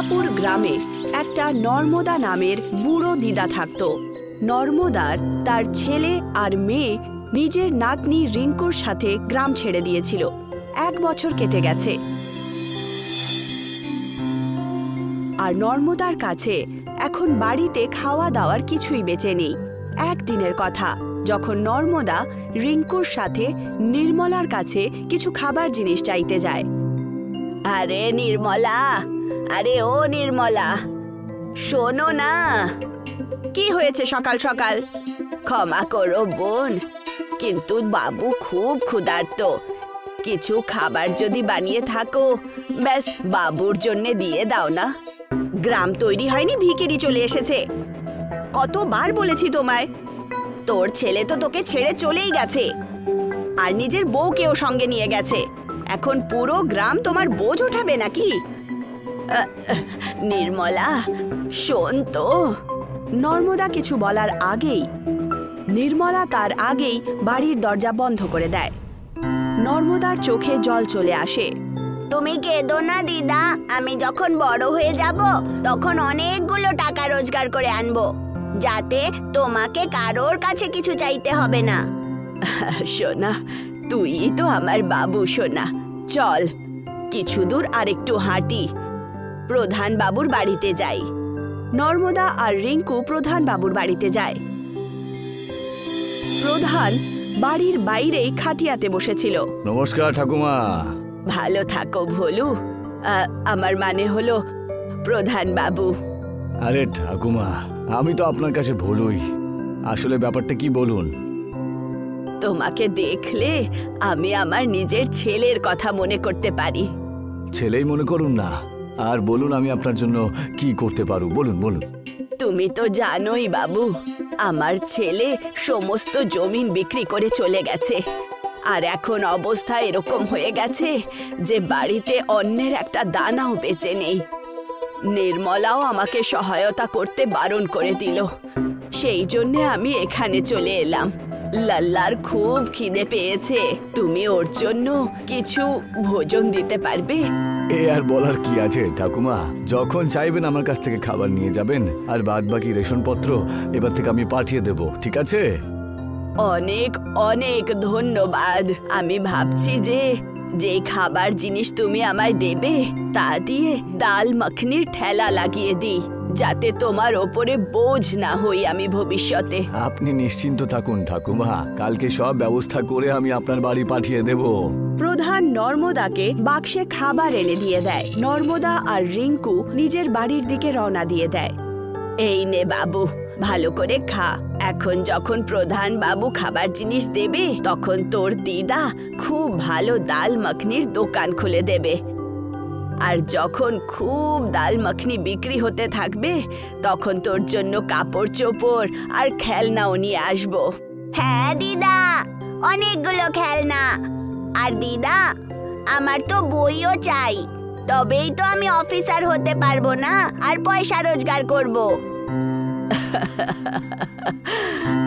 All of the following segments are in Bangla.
মিঠাপুর গ্রামে একটা নর্মদা নামের বুড়ো দিদা থাকত। নর্মদার তার ছেলে আর মেয়ে নিজের নাতনি রিঙ্কুর সাথে গ্রাম ছেড়ে দিয়েছিল। 1 বছর কেটে গেছে, আর নর্মদার কাছে এখন বাড়িতে খাওয়া দাওয়ার কিছুই বেঁচে নেই। একদিনের কথা, যখন নর্মদা রিঙ্কুর সাথে নির্মলার কাছে কিছু খাবার জিনিস চাইতে যায়। আরে নির্মলা, আরে ও নির্মলা, শোনো না। কি হয়েছে সকাল সকাল? ক্ষমা করো বোন, কিন্তু বাবু খুব ক্ষুধার্ত। কিছু খাবার যদি বানিয়ে থাকো, ব্যাস বাবুর জন্য দিয়ে দাও না। গ্রাম তৈরি হয়নি, ভিখিরি চলে এসেছে। কতবার বলেছি তোমায়, তোর ছেলে তো তোকে ছেড়ে চলেই গেছে, আর নিজের বউকেও সঙ্গে নিয়ে গেছে। এখন পুরো গ্রাম তোমার বোঝ ওঠাবে নাকি? নির্মলা শোন তো। নর্মদা কিছু বলার আগেই নির্মলা তার আগেই বাড়ির দরজা বন্ধ করে দেয়। নর্মদার চোখে জল চলে আসে। তুমি কেঁদো না দিদা, আমি যখন বড় হয়ে যাব তখন অনেকগুলো টাকা রোজগার করে আনবো, যাতে তোমাকে কারোর কাছে কিছু চাইতে হবে না। সোনা, তুই তো আমার বাবু সোনা। চল কিছু দূর আরেকটু হাঁটি, প্রধান বাবুর বাড়িতে যাই। নর্মদা আর রিঙ্কু প্রধান বাবুর বাড়িতে যায়। প্রধান বাড়ির বাইরেই খাটিয়াতে বসেছিল। নমস্কার ঠাকুমা। ভালো থাকো ভোলু। আমার মানে হলো প্রধান বাবু। আরে ঠাকুমা, আমি তো আপনার কাছে ভুলুই। আসলে ব্যাপারটা কি বলুন? তোমাকে দেখলে আমি আমার নিজের ছেলের কথা মনে করতে পারি। ছেলেই মনে করুন না, আর বলুন আমি আপনার জন্য কি করতে পারবো, বলুন বলুন। তুমি তো জানোই বাবু, আমার ছেলে সমস্ত জমিন বিক্রি করে চলে গেছে, আর এখন অবস্থা এরকম হয়ে গেছে যে বাড়িতে অন্যের একটা দানাও বেঁচে নেই। নির্মলাও আমাকে সহায়তা করতে বারণ করে দিল, সেই জন্য আমি এখানে চলে এলাম। লাল্লার খুব খিদে পেয়েছে, তুমি ওর জন্য কিছু ভোজন দিতে পারবে? এ আর বলার কি আছে ঠাকুমা, যখন চাইবেন আমার কাছ থেকে খাবার নিয়ে যাবেন, আর বাদ বাকি রেশনপত্র এবার থেকে আমি পাঠিয়ে দেব, ঠিক আছে? অনেক অনেক ধন্যবাদ। আমি ভাবছি যে খাবার জিনিস তুমি আমায় দেবে তা দিয়ে ডাল মাখনির ঠেলা লাগিয়ে দিই, যাতে তোমার ওপরে বোঝ না হই আমি ভবিষ্যতে। আপনি নিশ্চিন্ত থাকুন ঠাকুমা, কালকে সব ব্যবস্থা করে আমি আপনার বাড়ি পাঠিয়ে দেব। প্রধান নর্মদাকে বাক্সে খাবার এনে দিয়ে দেয়। নর্মদা আর রিঙ্কু নিজের বাড়ির দিকে রওনা দিয়ে দেয়। এই নে বাবু, ভালো করে খা। এখন যখন প্রধান বাবু খাবার জিনিস দেবে, তখন তোর দিদা খুব ভালো ডাল মাখনির দোকান খুলে দেবে, আর যখন খুব ডাল মাখনি বিক্রি হতে থাকবে, তখন তোর জন্য কাপড় চোপড় আর খেলনাও নিয়ে আসবো। হ্যাঁ দিদা, অনেকগুলো খেলনা। আর দিদা, আমার তো বইও চাই, তবেই তো আমি অফিসার হতে পারবো না আর পয়সা রোজগার করব।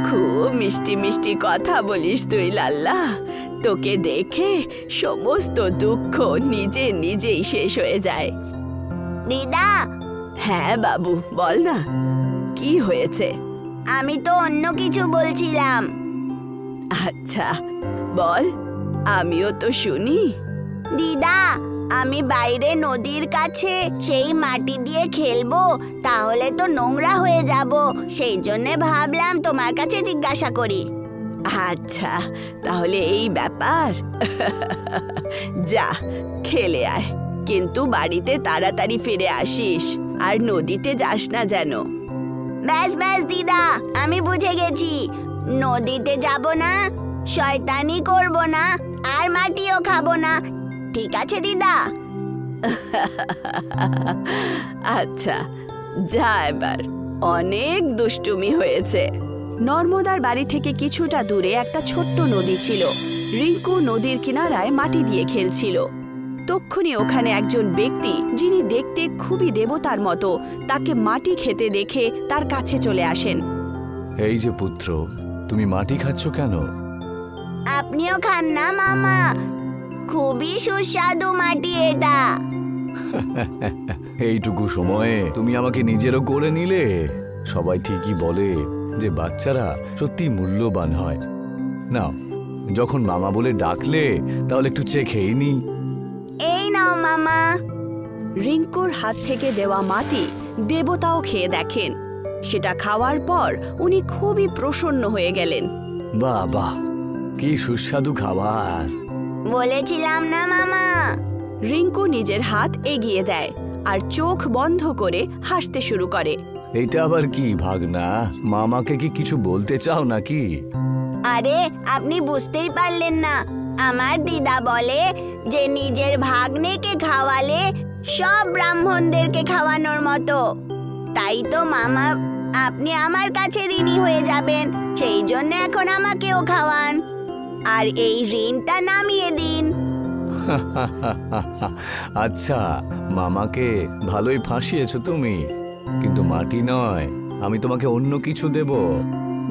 খুব মিষ্টি মিষ্টি কথা বলিস তুই লাল্লা। তোকে দেখে সমস্ত দুঃখ নিজে নিজেই শেষ হয়ে যায়। দিদা। হ্যাঁ বাবু, বল না, কি হয়েছে? আমি তো অন্য কিছু বলছিলাম। আচ্ছা বল, আমিও তো শুনি। দিদা, আমি বাইরে নদীর কাছে সেই মাটি দিয়ে খেলবো, তাহলে তো নোংরা হয়ে যাব, সেই জন্য ভাবলাম তোমার কাছে জিজ্ঞাসা করি। আচ্ছা, তাহলে এই ব্যাপার। যা খেলে আয়, কিন্তু বাড়িতে তাড়াতাড়ি ফিরে আসিস, আর নদীতে যাস না যেন। ব্যাস ব্যাস দিদা, আমি বুঝে গেছি। নদীতে যাব না, শয়তানি করব না, আর মাটিও খাবো না। ঠিক আছে দিদা? আচ্ছা যা, এবার অনেক দুষ্টুমি হয়েছে। নর্মদার বাড়ি থেকে কিছুটা দূরে একটা ছোট্ট নদী ছিল। রিঙ্কু নদীর কিনারায় মাটি দিয়ে খেলছিল। তক্ষুনি ওখানে একজন ব্যক্তি, যিনি দেখতে খুবই দেবতার মতো, তাকে মাটি খেতে দেখে তার কাছে চলে আসেন। এই যে পুত্র, তুমি মাটি খাচ্ছ কেন? আপনিও খান না মামা, খুবই সুস্বাদু মাটি এটা। এইটুকু সময়ে তুমি আমাকে নিজেরও করে নিলে। সবাই ঠিকই বলে যে বাচ্চারা সত্যি মূল্যবান হয়। নাও, যখন মামা বলে ডাকলে তাহলে একটু চেয়ে খেয়ে নি। এই নাও মামা। রিঙ্কুর হাত থেকে দেওয়া মাটি দেবতাও খেয়ে দেখেন। সেটা খাওয়ার পর উনি খুবই প্রসন্ন হয়ে গেলেন। বাহ বাহ, কি সুস্বাদু খাবার! বলেছিলাম না মামা। রিঙ্কু নিজের হাত এগিয়ে দেয় আর চোখ বন্ধ করে হাসতে শুরু করে। এটা আবার কি ভাগনা? মামাকে কি কিছু বলতে চাও নাকি? আরে আপনি বুঝতেই পারলেন না। আমার দিদা বলে যে নিজের ভাগ্নেকে খাওয়ালে সব ব্রাহ্মণদেরকে খাওয়ানোর মতো। তাই তো মামা, আপনি আমার কাছে ঋণী হয়ে যাবেন। সেই জন্য এখন আমাকেও খাওয়ান আর এই ঋণটা নামিয়ে দিন। আচ্ছা, মামাকে ভালোই ফাঁসিয়েছো তুমি, কিন্তু মাটি নয়, আমি তোমাকে অন্য কিছু দেব।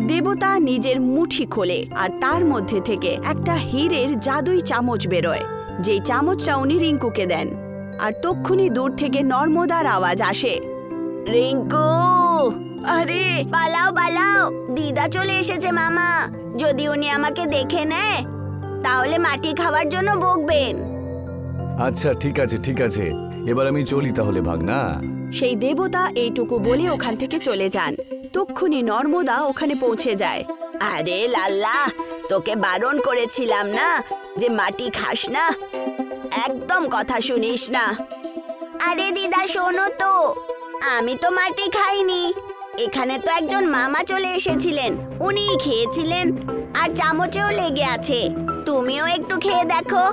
দেবতা নিজের মুঠি খোলে আর তার মধ্যে থেকে একটা হীরের জাদুই চামচ বেরোয়। যেই চামচটা উনি রিঙ্কুকে দেন, আর তক্ষুনি দূর থেকে নর্মদার আওয়াজ আসে, রিঙ্কু, আরে পালাও পালাও, দিদা চলে এসেছে মামা। যদি উনি আমাকে দেখে নেয় তাহলে মাটি খাওয়ার জন্য বকবেন। আচ্ছা ঠিক আছে ঠিক আছে, এবার আমি চলি তাহলে ভাগনা। সেই দেবতা এইটুকু বলে ওখান থেকে চলে যান। তক্ষুনি নর্মদা ওখানে পৌঁছে যায়। আরে লাল্লা, তোকে বারণ করেছিলাম না যে মাটি খাস না, একদম কথা শুনিস না। আরে দিদা শোনো তো, আমি তো মাটি খাইনি। এখানে তো একজন মামা চলে এসেছিলেন, উনিই খেয়েছিলেন আর চামচেও লেগে আছে। তুমিও একটু খেয়ে দেখো।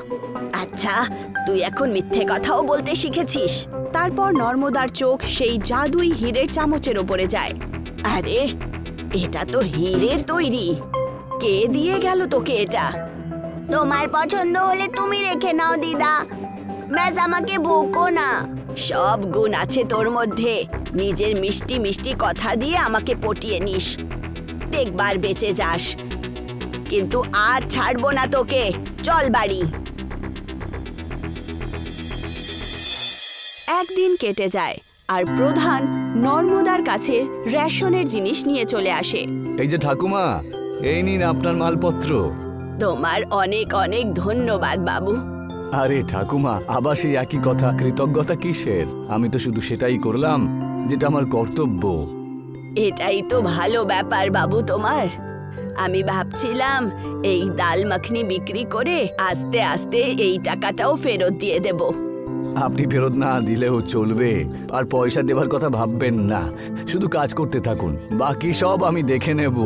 আচ্ছা, তুই এখন মিথ্যে কথাও বলতে শিখেছিস। তারপর নর্মদার চোখ সেই জাদুই হীরের চামচের ওপরে যায়। আরে এটা তো হীরের তৈরি। কে দিয়ে গেল তোকে এটা? তোমার পছন্দ হলে তুমি রেখে নাও দিদা, ব্যাস আমাকে বকো না। সব গুণ আছে তোর মধ্যে, নিজের মিষ্টি মিষ্টি কথা দিয়ে আমাকে পটিয়ে নিস। দেখবার বেঁচে যাস, কিন্তু আজ ছাড়বো না তোকে। চল বাড়ি। একদিন কেটে যায় আর প্রধান নর্মদার কাছে রেশনের জিনিস নিয়ে চলে আসে। এই যে ঠাকুমা, এই নিন আপনার মালপত্র। তোমার অনেক অনেক ধন্যবাদ বাবু। আরে ঠাকুমা, আবার সেই একই কথা, কৃতজ্ঞতা কিসের? আমি তো শুধু সেটাই করলাম যেটা আমার কর্তব্য। এটাই তো ভালো ব্যাপার বাবু তোমার। আমি ভাবছিলাম এই ডাল মাখনি বিক্রি করে আস্তে আস্তে এই টাকাটাও ফেরত দিয়ে দেব। আপনি ফেরত না দিলেও চলবে, আর পয়সা দেবার কথা ভাববেন না। শুধু কাজ করতে থাকুন, বাকি সব আমি দেখে নেব।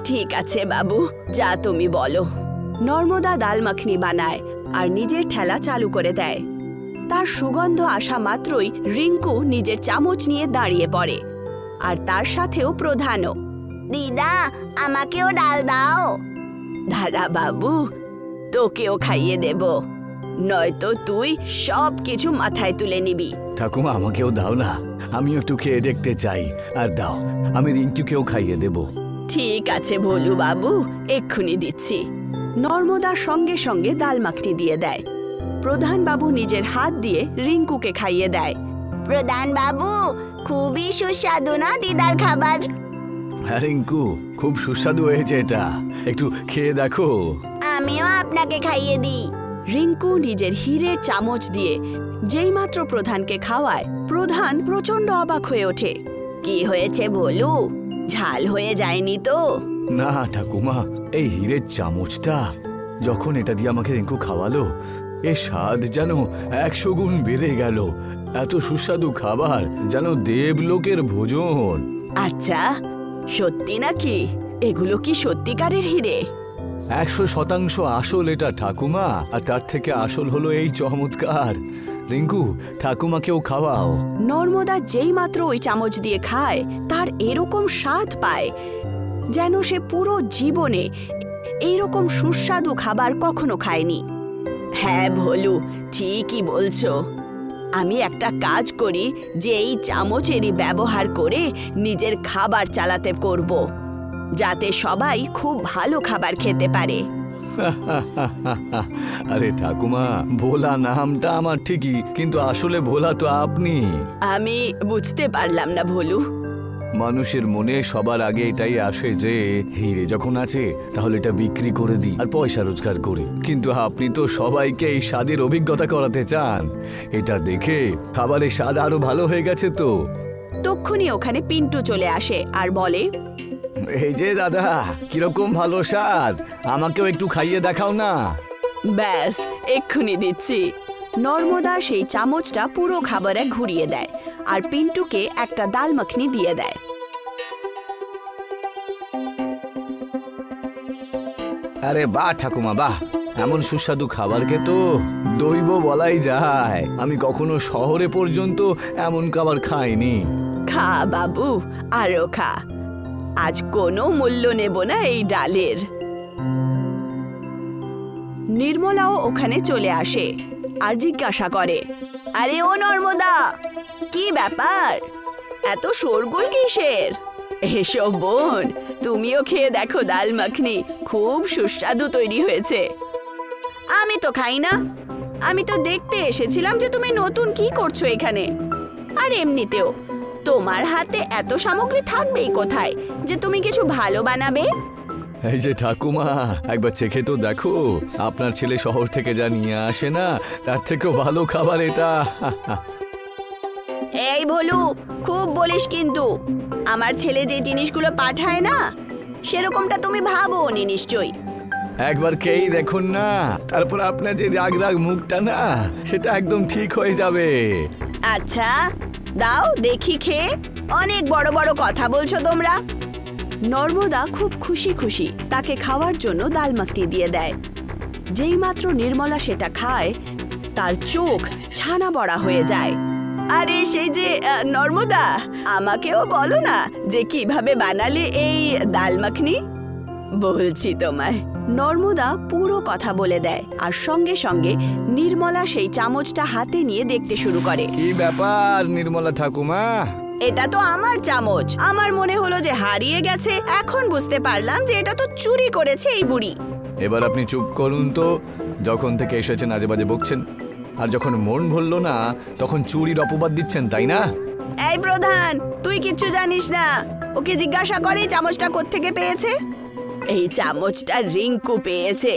ঠিক আছে বাবু, যা তুমি বলো। নর্মদা ডাল মাখনি বানায় আর নিজের ঠেলা চালু করে দেয়। তার সুগন্ধ আসা মাত্রই রিঙ্কু নিজের চামচ নিয়ে দাঁড়িয়ে পড়ে, আর তার সাথেও প্রধানও। দিদা, আমাকেও ডাল দাও। দাঁড়া বাবু, তোকেও খাইয়ে দেব, নয়তো তুই সব কিছু মাথায় তুলে নিবি। ঠাকুমা, আমাকেও দাও না, আমিও একটু খেয়ে দেখতে চাই। আর দাও, আমি রিঙ্কুকেও খাইয়ে দেব। ঠিক আছে ভোলু বাবু, এক্ষুনি দিচ্ছি। নর্মদার সঙ্গে সঙ্গে ডাল মাখনি দিয়ে দেয়। প্রধান বাবু নিজের হাত দিয়ে রিঙ্কুকে খাইয়ে দেয়। প্রধান বাবু, খুবই সুস্বাদু না দিদার খাবার? হ্যাঁ রিঙ্কু, খুব সুস্বাদু হয়েছে এটা, একটু খেয়ে দেখো। আমিও আপনাকে খাইয়ে দিই। রিঙ্কু নিজের হীরের চামচ দিয়ে যেই মাত্র প্রধানকে খাওয়ায়, প্রধান প্রচন্ড অবাক হয়ে ওঠে। কি হয়েছে ভোলু, ঝাল হয়ে যায়নি তো? না ঠাকুমা, এই হীরের চামচটা যখন এটা দিয়ে আমাকে রিঙ্কু খাওয়ালো, এর স্বাদ যেন 100 গুণ বেড়ে গেল। এত সুস্বাদু খাবার, যেন দেবলোকের ভোজন। আচ্ছা, সত্যি নাকি? এগুলো কি সত্যিকারের হীরে? 100% আসল এটা ঠাকুমা, আর তার থেকে আসল হলো এই চমৎকার। রিঙ্কু, ঠাকুমাকেও খাওয়াও। নর্মদা যেই মাত্র ওই চামচ দিয়ে খায়, তার এরকম স্বাদ পায় যেন সে পুরো জীবনে এইরকম সুস্বাদু খাবার কখনো খায়নি। হ্যাঁ ভোলু, ঠিকই বলছো। আমি একটা কাজ করি যে এই চামচেরই ব্যবহার করে নিজের খাবার চালাতে করব, যাতে সবাই খুব ভালো খাবার খেতে পারে। আরে ঠাকুমা, ভোলা নামটা আমার ঠিকই, কিন্তু আসলে ভোলা তো আপনি। আমি বুঝতে পারলাম না ভোলু। মানুষের মনে সবার আগে এটাই আসে যে হিরে যখন আছে তাহলে এটা বিক্রি করে দিই আর পয়সা রোজগার করি, কিন্তু আপনি তো সবাইকে এই স্বাদের অভিজ্ঞতা করাতে চান। এটা দেখে খাবারের স্বাদ আরো ভালো হয়ে গেছে তো। তক্ষুনি ওখানে পিন্টু চলে আসে আর বলে, এই যে দাদা, কিরকম ভালো স্বাদ, আমাকেও একটু খাইয়ে দেখাও না। ব্যাস এক্ষুনি দিচ্ছি। নর্মদা সেই চামচটা পুরো খাবারে ঘুরিয়ে দেয় আর পিন্টুকে একটা ডাল মাখনি দিয়ে দেয়। আরে বাহ ঠাকুমা বাহ, এমন সুস্বাদু খাবারকে তো দৈব বলাই যায়। আমি কখনো শহরে পর্যন্ত এমন খাবার খাইনি। খা বাবু, আরো খা। আজ কোনো মূল্য নেব না এই ডালের। নির্মলাও ওখানে চলে আসে আর জিজ্ঞাসা করে, আরে ও নর্মদা, কি ব্যাপার, এত শোরগোল কিসের? এসো বোন, তুমিও খেয়ে দেখো ডাল মাখনি, খুব সুস্বাদু তৈরি হয়েছে। আমি তো খাই না, আমি তো দেখতে এসেছিলাম যে তুমি নতুন কি করছো এখানে। আর এমনিতেও তোমার হাতে এত সামগ্রী থাকবেই কোথায় যে তুমি কিছু ভালো বানাবে? এই যে ঠাকুমা, একবার চেখে তো দেখো, আপনার ছেলে শহর থেকে যা নিয়ে আসে না তার থেকেও ভালো খাবার এটা। এই ভোলু, খুব বলিস কিন্তু। আমার ছেলে যে জিনিসগুলো পাঠায় না সেরকমটা তুমি ভাবোনি নিশ্চয়ই। একবার খেয়েই দেখুন না, তারপর আপনার যে রাগ রাগ মুখটা না সেটা একদম ঠিক হয়ে যাবে। আচ্ছা দাও দেখি খেয়ে, অনেক বড় বড় কথা বলছো তোমরা। নর্মদা খুব খুশি খুশি তাকে খাওয়ার জন্য ডাল মাখনি দিয়ে দেয়। যেই মাত্র নির্মলা সেটা খায় তার চোখ ছানা বড়া হয়ে যায়। আরে সেই যে নর্মদা, আমাকেও বলো না যে কিভাবে বানালে এই ডাল মাখনি। বলছি তোমায়। নর্মদা পুরো কথা বলে দেয় আর সঙ্গে সঙ্গে নির্মলা সেই চামচটা হাতে নিয়ে দেখতে শুরু করে। কি ব্যাপার নির্মলা ঠাকুমা? এটা তো আমার চামচ, আমার মনে হলো যে হারিয়ে গেছে, এখন বুঝতে পারলাম যে এটা তো চুরি করেছে এই বুড়ি। এবার আপনি চুপ করুন তো, যখন থেকে এসেছেন আজে বাজে বকছেন, আর যখন মন ভরল না তখন চুরির অপবাদ দিচ্ছেন, তাই না? এই প্রধান, তুই কিচ্ছু জানিস না। ওকে জিজ্ঞাসা করে চামচটা কোত্থেকে পেয়েছে। এই চামচটা রিঙ্কু পেয়েছে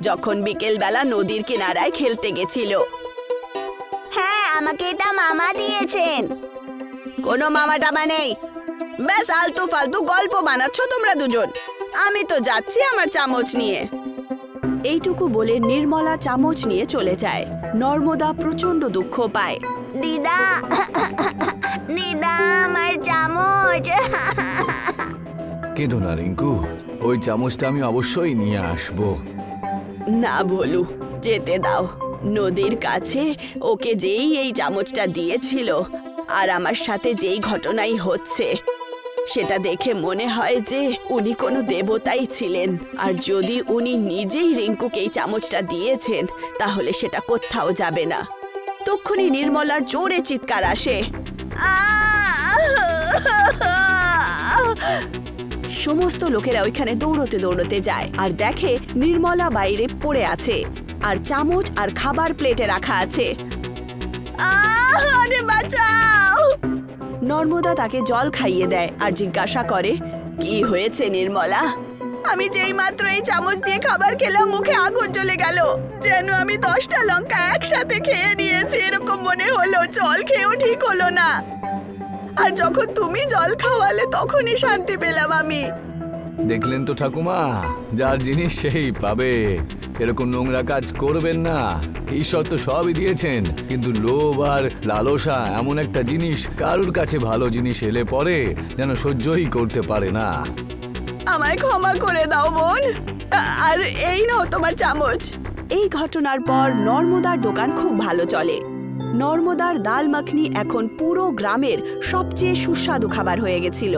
যখন বিকেল বেলা নদীর কিনারায় খেলতে গেছিল। হ্যাঁ, আমাকে এটা মামা দিয়েছেন। কোনো মামা টামা নেই, ব্যাস আলতু ফালতু গল্প বানাচ্ছ তোমরা দুজন। আমি তো যাচ্ছি আমার চামচ নিয়ে। এইটুকু বলে নির্মলা চামচ নিয়ে চলে যায়। নর্মদা প্রচন্ড দুঃখ পায়। দিদা, দিদা, আমার চামচ। কেঁদো না রিঙ্কু, ওই চামচটা আমি অবশ্যই নিয়ে আসবো। না ভোলু, যেতে দাও। নদীর কাছে ওকে যেই এই চামচটা দিয়েছিল আর আমার সাথে যেই ঘটনাই হচ্ছে সেটা দেখে মনে হয় যে উনি কোনো দেবতাই ছিলেন। আর যদি উনি নিজেই রিঙ্কুকে এই চামচটা দিয়েছেন তাহলে সেটা কোথাও যাবে না। তক্ষুনি নির্মলার জোরে চিৎকার আসে। সমস্ত লোকেরা ওইখানে দৌড়তে দৌড়তে যায় আর দেখে নির্মলা বাইরে পড়ে আছে আর চামচ আর খাবার প্লেটে রাখা আছে। আরে বাঁচাও! নর্মদা তাকে জল খাইয়ে দেয় আর জিজ্ঞাসা করে, কি হয়েছে নির্মলা? আমি যেই মাত্র এই চামচ দিয়ে খাবার খেলাম মুখে আগুন জ্বলে গেল, যেন আমি 10টা লঙ্কা একসাথে খেয়ে নিয়েছি এরকম মনে হলো। জল খেয়েও ঠিক হলো না, আর যখন তুমি জল খাওয়ালে তখনই শান্তি পেলাম আমি। দেখলেন তো ঠাকুমা, যার জিনিস সেই পাবে। এরকম নোংরা কাজ করবেন না। ঈশ্বর তো সবই দিয়েছেন, কিন্তু লোভ আর লালসা এমন একটা জিনিস, কারুর কাছে ভালো জিনিস এলে পরে যেন সহ্যই করতে পারে না। আমায় ক্ষমা করে দাও বোন, আর এই নাও তোমার চামচ। এই ঘটনার পর নর্মদার দোকান খুব ভালো চলে। নর্মদার ডাল মাখনি এখন পুরো গ্রামের সবচেয়ে সুস্বাদু খাবার হয়ে গেছিল।